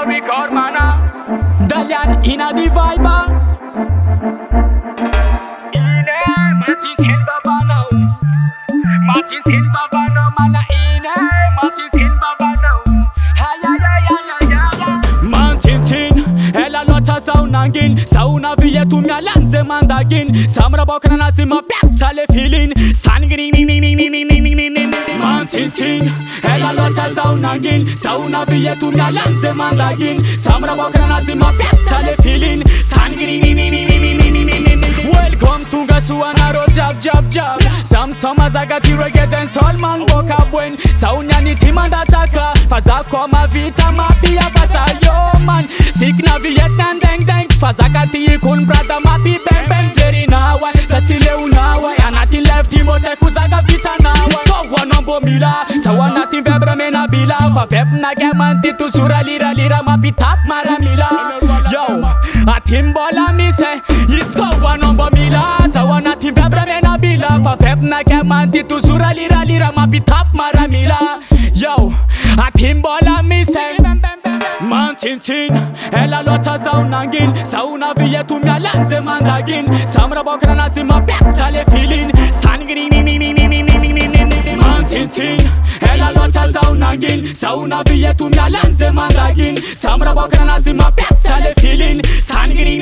Kingo record mana. Dalian ina the vibe. Ine Martin Timba bano. Martin Timba bano mana ine Martin Timba bano. Martin Tin ela lota saunangin sauna via tu mia lanze mandagin samra bokna nasima pятца le feeling sangin Martin Tin ela lota saunangin sauna via tu mia lanze mandagin samra bokna nasima pятца le feeling sangin Welcome to Gasuanaro jab jab jab Sam samazagati reggae dance all man boka buen Saunyani timanda taka Faza koma vita mapia fata yo man Sikna Vietnam deng deng Fazakati ikun brada mapi bang bang Jerry nawa Sasile unawa Yanati left imote kuzaga vita nawa Skogwa nombo mila Sawanati vebra mena bila Fa feb na gamanti tu sura lira lira mapi tap maramila Yo Atimbola mi se Iskogwa nombo mila Sawanati vebra mena bila Fa feb na gamanti tu sura lira lira mapi tap maramila Yo Atimbola mi se Martin Tin ela lota saunangin sauna via tu mia lanze mandagin samra bokna nasima pятца le feeling sangin Martin Tin ela lota saunangin sauna via tu mia lanze mandagin samra bokna nasima pятца le feeling sangin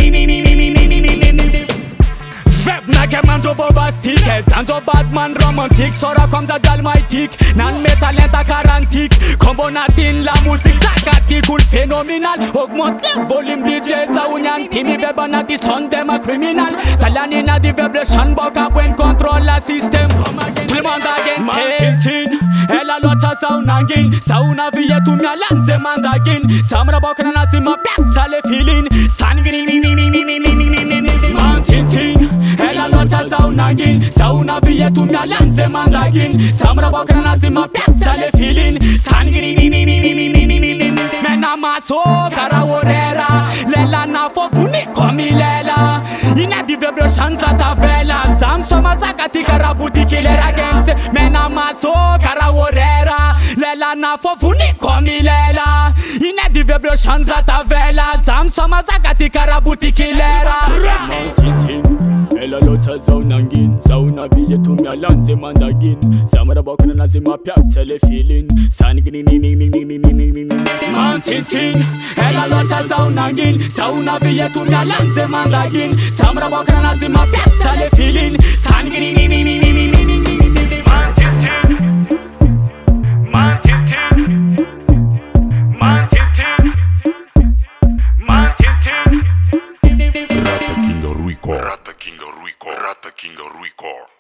Feb na kemanjo bombastic Sanjo Batman romantic Sora komza jalmaitik Nan metalenta karantik Combo natin la musique Zakati cool phénoménal Augmente le volume DJ Saounian Timi veba nati son dema criminal Talani na di vibration Boka buen contrôle la système Tout le monde again Martin Tin ela lota saunangin Sauna via tu mia lanze mandagin Samra bokna nasima pятца le feeling Sangin Martin Tin ela lota saunangin sauna via tu mia lanze mandagin samra bokna nasima pятца le feeling sangin mena maso kara orera lela na fofuni komi lela ina di vibration zata vela zam soma zakati kara boutique le ragense mena maso kara orera lela na fofuni komi lela ina di vibration zata vela zam soma zakati kara boutique le ra ela lota saunangin sauna via tu mia lanze mandagin samra bokna nasima pятца le feeling sangin Martin Tin ela lota saunangin sauna via tu mia lanze mandagin samra bokna nasima pятца le feeling sangin Martin Tin Rata King Record.